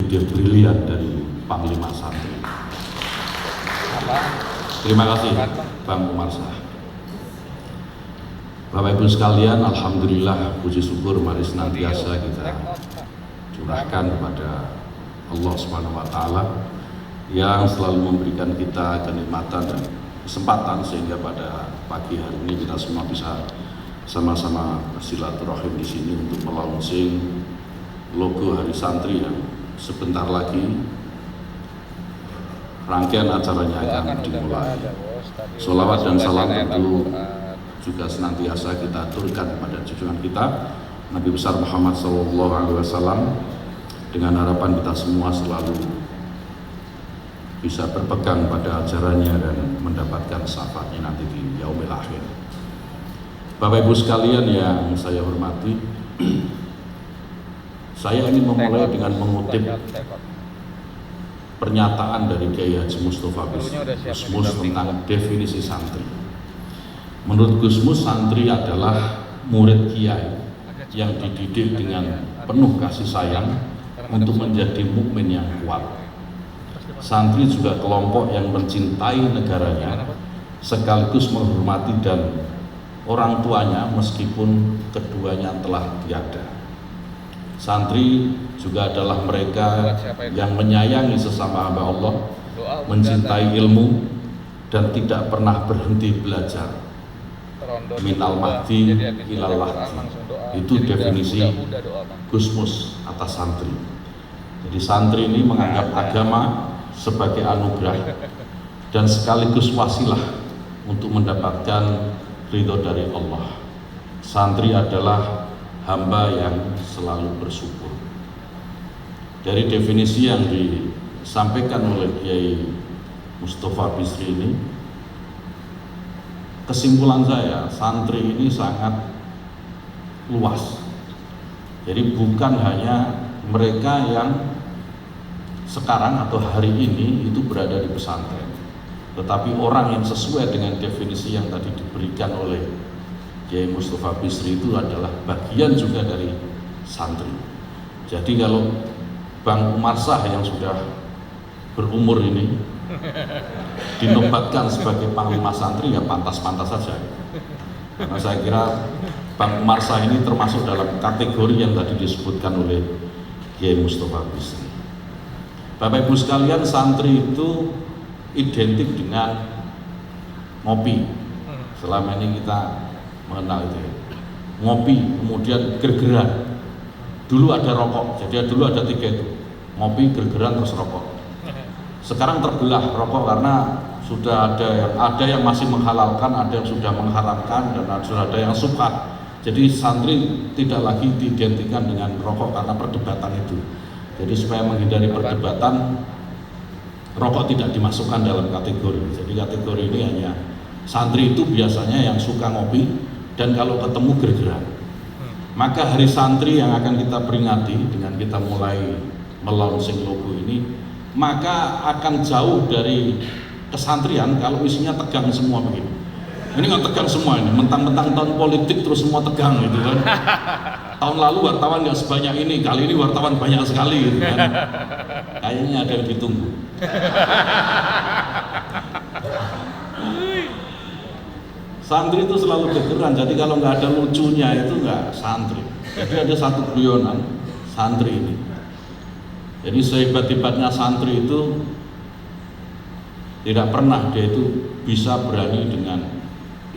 ide brilian dari Panglima Santri. Terima kasih Bang Umar Sah. Bapak Ibu sekalian, alhamdulillah, puji syukur mari senantiasa kita curahkan kepada Allah Subhanahu wa taala yang selalu memberikan kita kenikmatan dan kesempatan sehingga pada pagi hari ini kita semua bisa sama-sama bersilaturahim di sini untuk melaunching logo Hari Santri yang sebentar lagi rangkaian acaranya akan dimulai. Sholawat dan salam tentu juga senantiasa kita aturkan kepada junjungan kita Nabi besar Muhammad SAW, dengan harapan kita semua selalu bisa berpegang pada ajarannya dan mendapatkan syafaatnya nanti di yaumil akhir. Bapak Ibu sekalian yang saya hormati, saya ingin memulai dengan mengutip pernyataan dari Kiai Haji Mustofa Gusmus tentang definisi santri. Menurut Gusmus, santri adalah murid kiai yang dididik dengan penuh kasih sayang untuk menjadi mukmin yang kuat. Santri juga kelompok yang mencintai negaranya sekaligus menghormati dan orang tuanya meskipun keduanya telah tiada. Santri juga adalah mereka yang menyayangi sesama hamba Allah, mencintai ilmu dan tidak pernah berhenti belajar. Minal mahdi ilal lahdi. Itu definisi Gusmus atas santri. Jadi santri ini menganggap agama sebagai anugerah dan sekaligus wasilah untuk mendapatkan ridho dari Allah. Santri adalah hamba yang selalu bersyukur. Dari definisi yang disampaikan oleh Kiai Mustofa Bisri ini, kesimpulan saya, santri ini sangat luas. Jadi bukan hanya mereka yang sekarang atau hari ini itu berada di pesantren, tetapi orang yang sesuai dengan definisi yang tadi diberikan oleh Kiai Mustofa Bisri itu adalah bagian juga dari santri. Jadi kalau Bang Umar Sah yang sudah berumur ini dinobatkan sebagai Panglima Santri, ya pantas-pantas saja. Karena saya kira Bang Umar Sah ini termasuk dalam kategori yang tadi disebutkan oleh Kiai Mustofa Bisri. Bapak Ibu sekalian, santri itu identik dengan ngopi. Selama ini kita mengenal itu ya. Ngopi, kemudian gergeran. Dulu ada rokok, jadi dulu ada tiga itu, ngopi, gergeran, terus rokok. Sekarang terbelah rokok karena sudah ada yang masih menghalalkan, ada yang sudah mengharamkan, dan sudah ada yang suka. Jadi santri tidak lagi diidentikan dengan rokok karena perdebatan itu. Jadi supaya menghindari perdebatan, rokok tidak dimasukkan dalam kategori. Jadi kategori ini hanya santri itu biasanya yang suka ngopi dan kalau ketemu gergeran. Maka hari santri yang akan kita peringati dengan kita mulai melaunching logo ini, maka akan jauh dari kesantrian kalau isinya tegang semua begini. Ini nggak tegang semua ini, mentang-mentang tahun politik terus semua tegang gitu kan. Tahun lalu wartawan nggak sebanyak ini, kali ini wartawan banyak sekali gitu kan. Kayaknya ada yang ditunggu. Santri itu selalu gegeran, jadi kalau nggak ada lucunya itu nggak santri. Jadi ada satu guyonan santri ini. Jadi sehebat-hebatnya santri itu tidak pernah dia itu bisa berani dengan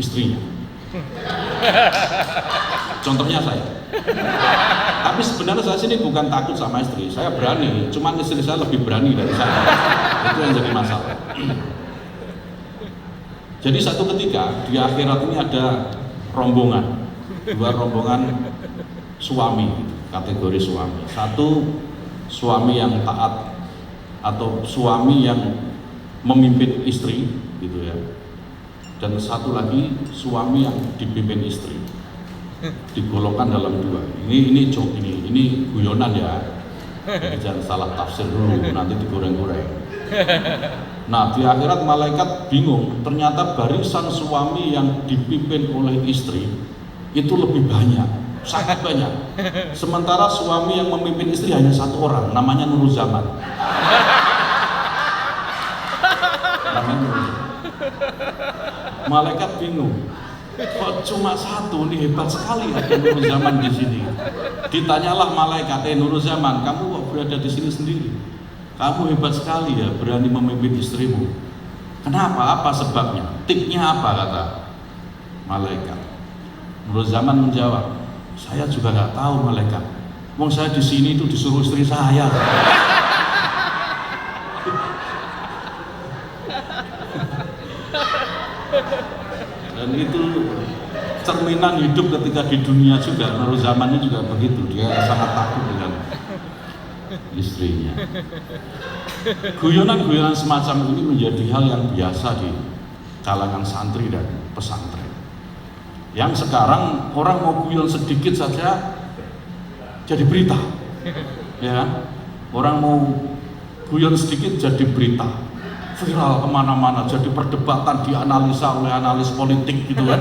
istrinya. Contohnya saya. Tapi sebenarnya saya sini bukan takut sama istri, saya berani. Cuman istri saya lebih berani dari saya. Itu yang jadi masalah. Jadi satu ketika di akhirat ini ada rombongan, dua rombongan suami, kategori suami. Satu suami yang taat atau suami yang memimpin istri, gitu ya. Dan satu lagi suami yang dipimpin istri. Digolongkan dalam dua. Ini guyonan ya. Jadi jangan salah tafsir dulu, nanti digoreng-goreng. Nah, di akhirat malaikat bingung, ternyata barisan suami yang dipimpin oleh istri itu lebih banyak sangat banyak. Sementara suami yang memimpin istri hanya satu orang, namanya Nuruzaman. Malaikat bingung, kok cuma satu, ini hebat sekali ada Nuruzaman di sini. Ditanyalah malaikat, Nuruzaman, kamu kok berada di sini sendiri? Kamu hebat sekali ya, berani memimpin istrimu. Kenapa? Apa sebabnya? Tipnya apa, kata malaikat. Nuruzaman menjawab, saya juga nggak tahu malaikat. Wong saya di sini itu disuruh istri saya. Dan itu cerminan hidup ketika di dunia juga. Nuruzaman ini juga begitu, dia sangat takut dengan istrinya. Guyonan-guyonan semacam ini menjadi hal yang biasa di kalangan santri dan pesantren. Yang sekarang orang mau guyon sedikit saja jadi berita, ya kan? Orang mau guyon sedikit jadi berita, viral kemana-mana, jadi perdebatan, dianalisa oleh analis politik gitu kan.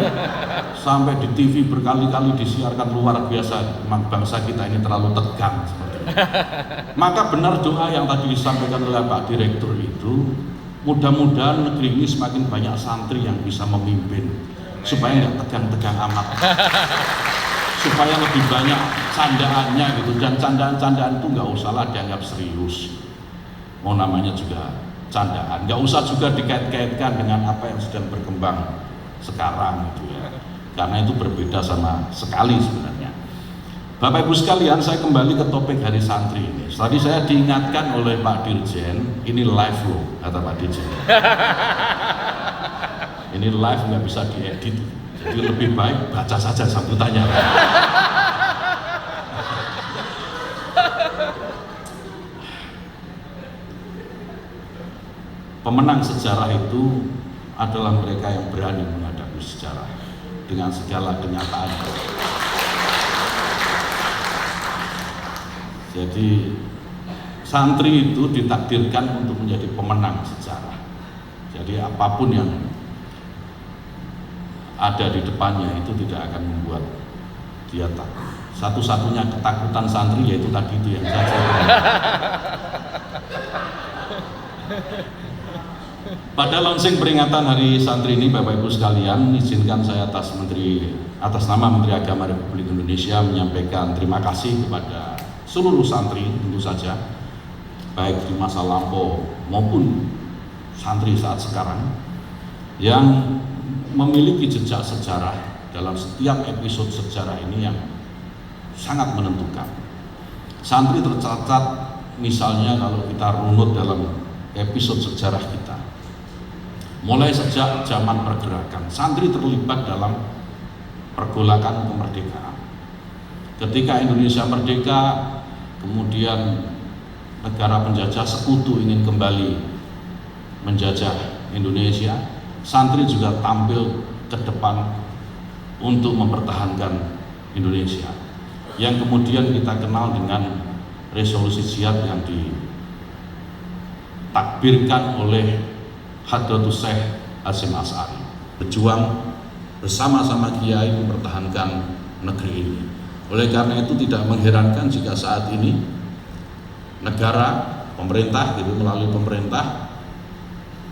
Sampai di TV berkali-kali disiarkan, luar biasa. Memang bangsa kita ini terlalu tegang seperti itu. Maka benar doa yang tadi disampaikan oleh Pak Direktur itu, mudah-mudahan negeri ini semakin banyak santri yang bisa memimpin, supaya nggak tegang-tegang amat, supaya lebih banyak candaannya gitu. Dan candaan-candaan itu nggak usahlah dianggap serius, mau namanya juga candaan, nggak usah juga dikait-kaitkan dengan apa yang sedang berkembang sekarang gitu ya, karena itu berbeda sama sekali sebenarnya. Bapak Ibu sekalian, saya kembali ke topik Hari Santri ini. Tadi saya diingatkan oleh Pak Dirjen, ini live loh, kata Pak Dirjen. Ini live nggak bisa diedit, jadi lebih baik baca saja sambutannya. Pemenang sejarah itu adalah mereka yang berani menghadapi sejarah dengan segala kenyataan. Jadi santri itu ditakdirkan untuk menjadi pemenang sejarah. Jadi apapun yang ada di depannya itu tidak akan membuat dia takut. Satu-satunya ketakutan santri yaitu tadi itu yang saya ceritakan. Pada launching peringatan Hari Santri ini, Bapak Ibu sekalian, izinkan saya atas nama Menteri Agama Republik Indonesia menyampaikan terima kasih kepada seluruh santri, tentu saja, baik di masa lampau maupun santri saat sekarang, yang memiliki jejak sejarah dalam setiap episode sejarah ini yang sangat menentukan. Santri tercatat misalnya kalau kita runut dalam episode sejarah kita, mulai sejak zaman pergerakan, santri terlibat dalam pergolakan kemerdekaan. Ketika Indonesia merdeka, kemudian negara penjajah sekutu ingin kembali menjajah Indonesia, santri juga tampil ke depan untuk mempertahankan Indonesia, yang kemudian kita kenal dengan resolusi jihad yang ditakbirkan oleh Hadratus Syekh Hasyim Asy'ari. Berjuang bersama-sama kiai mempertahankan negeri ini. Oleh karena itu tidak mengherankan jika saat ini negara, pemerintah gitu, melalui pemerintah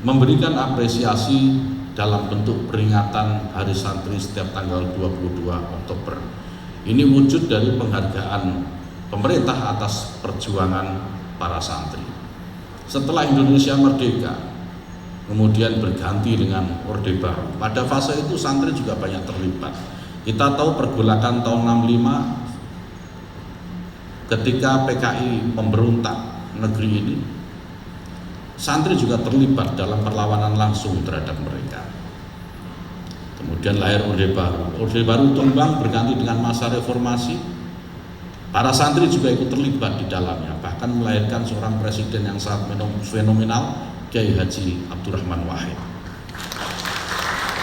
memberikan apresiasi dalam bentuk peringatan Hari Santri setiap tanggal 22 Oktober. Ini wujud dari penghargaan pemerintah atas perjuangan para santri. Setelah Indonesia merdeka, kemudian berganti dengan Orde Baru. Pada fase itu santri juga banyak terlibat. Kita tahu pergolakan tahun 65 ketika PKI memberontak negeri ini, santri juga terlibat dalam perlawanan langsung terhadap mereka. Kemudian lahir Orde Baru. Orde Baru tumbang berganti dengan masa reformasi. Para santri juga ikut terlibat di dalamnya, bahkan melahirkan seorang presiden yang sangat fenomenal, Kiai Haji Abdurrahman Wahid.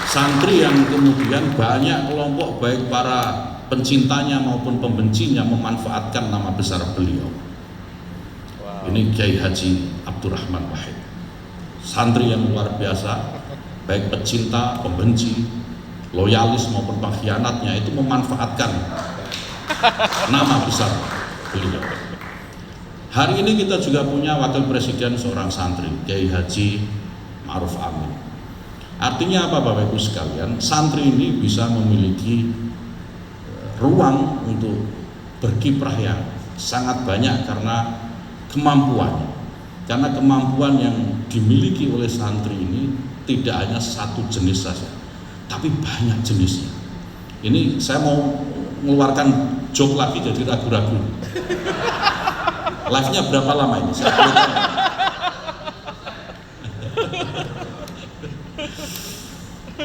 Santri yang kemudian banyak kelompok baik para pencintanya maupun pembencinya memanfaatkan nama besar beliau. Wow. Ini Kiai Haji Abdurrahman Wahid. Santri yang luar biasa, baik pecinta, pembenci, loyalis maupun pengkhianatnya itu memanfaatkan nama besar beliau. Hari ini kita juga punya wakil presiden seorang santri, Kiai Haji Ma'ruf Amin. Artinya apa Bapak Ibu sekalian? Santri ini bisa memiliki ruang untuk berkiprah yang sangat banyak karena kemampuan. Karena kemampuan yang dimiliki oleh santri ini tidak hanya satu jenis saja, tapi banyak jenisnya. Ini saya mau mengeluarkan joke lagi jadi ragu-ragu. Live-nya berapa lama ini?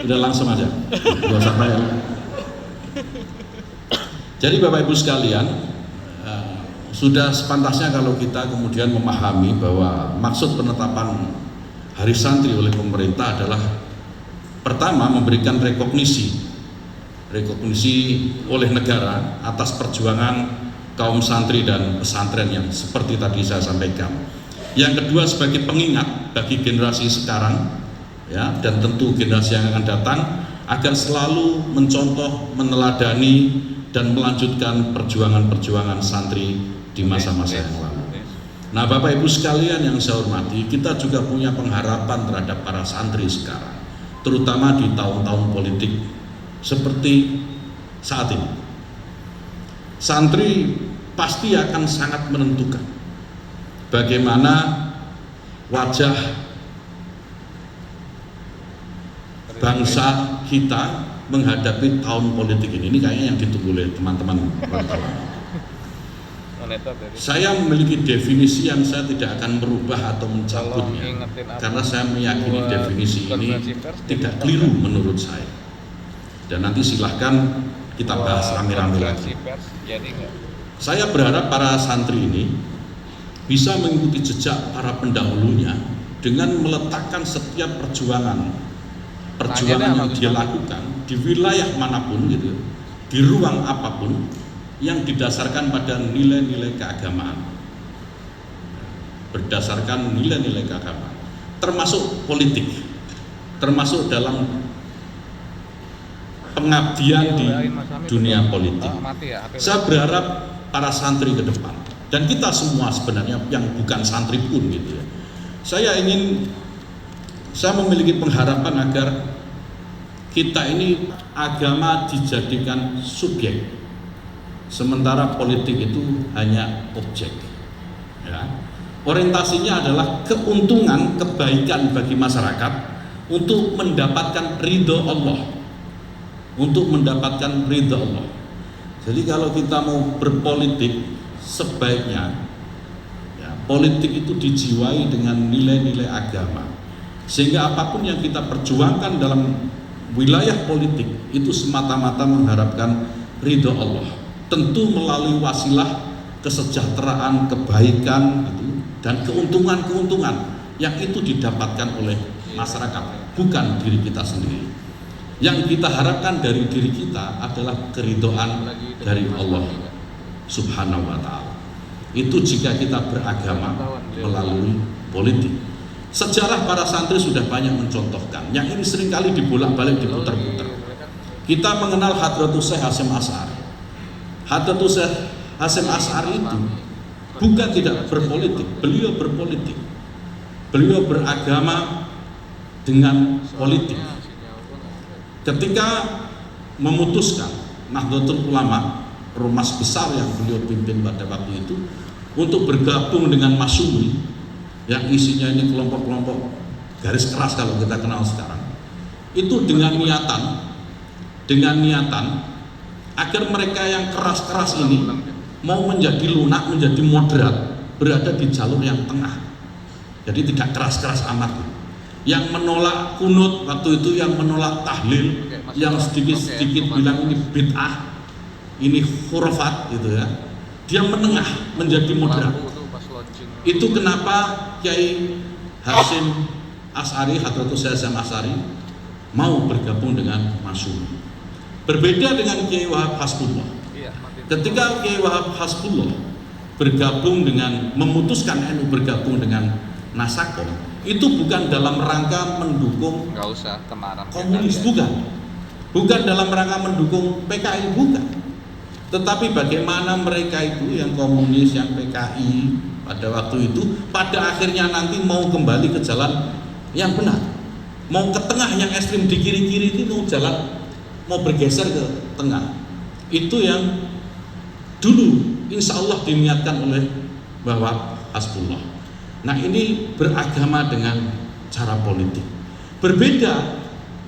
Udah langsung aja, gak usah bayar. Jadi Bapak Ibu sekalian, sudah sepantasnya kalau kita kemudian memahami bahwa maksud penetapan Hari Santri oleh pemerintah adalah pertama memberikan rekognisi oleh negara atas perjuangan kaum santri dan pesantren yang seperti tadi saya sampaikan. Yang kedua sebagai pengingat bagi generasi sekarang ya, dan tentu generasi yang akan datang agar selalu mencontoh, meneladani dan melanjutkan perjuangan-perjuangan santri di masa-masa yang lalu. Nah Bapak Ibu sekalian yang saya hormati, kita juga punya pengharapan terhadap para santri sekarang, terutama di tahun-tahun politik seperti saat ini. Santri pasti akan sangat menentukan bagaimana wajah bangsa kita menghadapi tahun politik ini. Ini kayaknya yang ditunggu oleh teman-teman wartawan. Saya memiliki definisi yang saya tidak akan merubah atau mencabutnya, karena saya meyakini definisi ini tidak keliru menurut saya. Dan nanti silahkan kita bahas rame-rame lagi. Saya berharap para santri ini bisa mengikuti jejak para pendahulunya dengan meletakkan setiap perjuangan yang dia lakukan di wilayah manapun gitu, di ruang apapun yang didasarkan pada nilai-nilai keagamaan, berdasarkan nilai-nilai keagamaan, termasuk politik, termasuk dalam pengabdian di dunia politik. Saya berharap para santri ke depan dan kita semua sebenarnya yang bukan santri pun gitu ya, saya memiliki pengharapan agar kita ini agama dijadikan subjek, sementara politik itu hanya objek ya. Orientasinya adalah keuntungan, kebaikan bagi masyarakat untuk mendapatkan ridho Allah, Jadi kalau kita mau berpolitik, sebaiknya ya, politik itu dijiwai dengan nilai-nilai agama, sehingga apapun yang kita perjuangkan dalam wilayah politik itu semata-mata mengharapkan ridho Allah, tentu melalui wasilah kesejahteraan, kebaikan gitu, dan keuntungan-keuntungan yang itu didapatkan oleh masyarakat, bukan diri kita sendiri. Yang kita harapkan dari diri kita adalah keridhaan dari Allah Subhanahu wa ta'ala. Itu jika kita beragama melalui politik. Sejarah para santri sudah banyak mencontohkan. Yang ini seringkali dibolak-balik, diputar-putar. Kita mengenal Hadratus Syekh Hasyim Asy'ari. Hadratus Syekh Hasyim Asy'ari itu bukan tidak berpolitik, beliau berpolitik. Beliau beragama dengan politik. Ketika memutuskan Nahdlatul Ulama, ormas besar yang beliau pimpin pada waktu itu, untuk bergabung dengan Masyumi yang isinya ini kelompok-kelompok garis keras kalau kita kenal sekarang, itu dengan niatan agar mereka yang keras-keras ini mau menjadi lunak, menjadi moderat, berada di jalur yang tengah, jadi tidak keras-keras amat. Yang menolak kunut waktu itu, yang menolak tahlil, yang sedikit-sedikit bilang ini bid'ah, ini khurafat gitu ya, dia menengah menjadi moderat. Itu kenapa Kiai Hasyim Asy'ari, Hadratus Syekh Hasyim Asy'ari mau bergabung dengan Masyumi. Berbeda dengan Kiai Wahab Hasbullah. Ketika Kiai Wahab Hasbullah bergabung dengan, memutuskan NU bergabung dengan Nasakom, itu bukan dalam rangka mendukung komunis, bukan dalam rangka mendukung PKI, bukan, Tetapi bagaimana mereka itu yang komunis, yang PKI pada waktu itu pada akhirnya nanti mau kembali ke jalan yang benar, mau ke tengah yang ekstrim di kiri-kiri itu mau bergeser ke tengah. Itu yang dulu insya Allah diniatkan oleh bahwa Hasbullah. Nah, ini beragama dengan cara politik, berbeda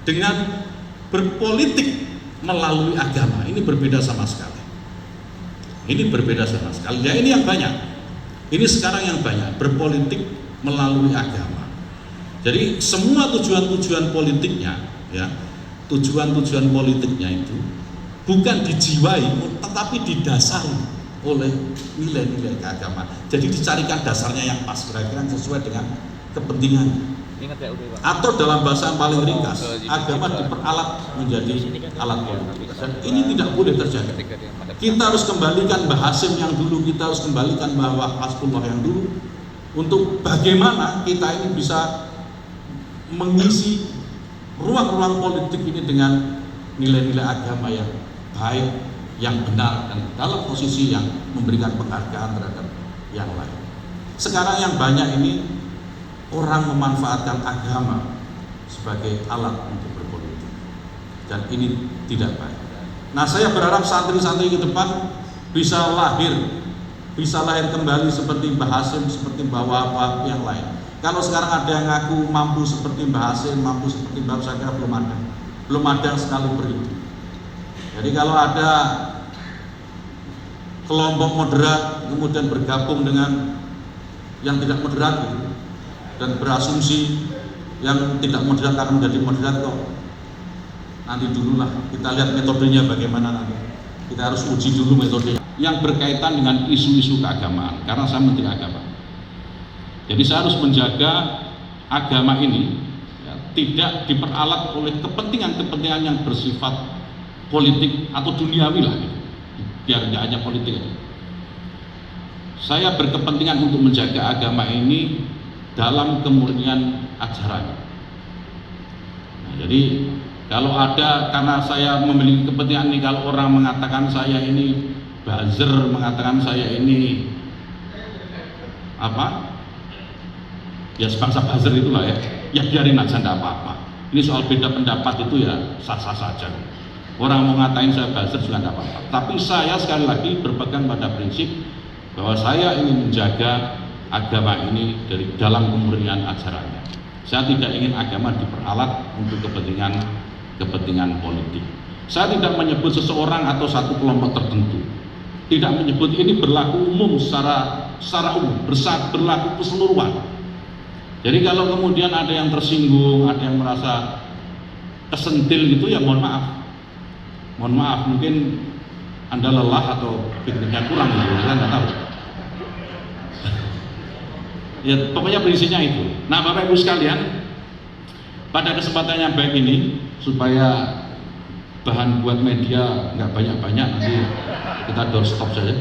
dengan berpolitik melalui agama. Ini berbeda sama sekali. Ini berbeda sama sekali. Ya, ini yang banyak. Ini sekarang yang banyak berpolitik melalui agama. Jadi semua tujuan-tujuan politiknya, ya, tujuan-tujuan politiknya itu bukan dijiwai, tetapi didasari oleh nilai-nilai keagamaan. Jadi dicarikan dasarnya yang pas, kira-kira sesuai dengan kepentingan. Atau dalam bahasa yang paling ringkas, agama diperalat menjadi alat politik. Dan ini tidak boleh terjadi. Kita harus kembalikan Mbah Hasyim yang dulu, kita harus kembalikan bahwa Hasbullah yang dulu, untuk bagaimana kita ini bisa mengisi ruang-ruang politik ini dengan nilai-nilai agama yang baik, yang benar, dan dalam posisi yang memberikan penghargaan terhadap yang lain. Sekarang yang banyak ini orang memanfaatkan agama sebagai alat untuk berpolitik, dan ini tidak baik. Nah, saya berharap santri-santri ke depan bisa lahir kembali seperti Mbah Hasyim, seperti Mbah Wahab yang lain. Kalau sekarang ada yang ngaku mampu seperti Mbah Hasyim, mampu seperti Mbah, saya kira belum ada yang sekali beritu. Jadi kalau ada kelompok moderat kemudian bergabung dengan yang tidak moderat gitu, dan berasumsi yang tidak moderat akan menjadi moderat, kok nanti dululah kita lihat metodenya bagaimana nanti. Kita harus uji dulu metodenya yang berkaitan dengan isu-isu keagamaan, karena saya menteri agama. Jadi saya harus menjaga agama ini ya, tidak diperalat oleh kepentingan-kepentingan yang bersifat politik atau duniawi lah, gitu. Biar nggak hanya politik aja. Saya berkepentingan untuk menjaga agama ini dalam kemurnian ajaran. Nah, jadi kalau ada, karena saya memiliki kepentingan ini, kalau orang mengatakan saya ini buzzer, mengatakan saya ini apa, ya sebangsa buzzer itulah ya biarin aja, enggak apa-apa. Ini soal beda pendapat itu ya sah-sah saja. Orang mau ngatain saya buzzer juga enggak apa-apa. Tapi saya sekali lagi berpegang pada prinsip bahwa saya ingin menjaga agama ini dari dalam kemurnian ajarannya. Saya tidak ingin agama diperalat untuk kepentingan politik. Saya tidak menyebut seseorang atau satu kelompok tertentu. Tidak menyebut, ini berlaku umum secara umum, berlaku keseluruhan. Jadi kalau kemudian ada yang tersinggung, ada yang merasa kesentil gitu, ya mohon maaf. Mohon maaf, mungkin Anda lelah atau pikirnya kurang gitu, saya nggak tahu. Ya pokoknya prinsipnya itu. Nah, Bapak Ibu sekalian, pada kesempatan yang baik ini, supaya bahan buat media nggak banyak-banyak, nanti kita doorstop saja.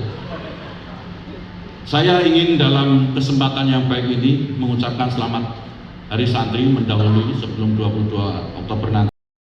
Saya ingin dalam kesempatan yang baik ini mengucapkan selamat Hari Santri mendahului sebelum 22 Oktober nanti.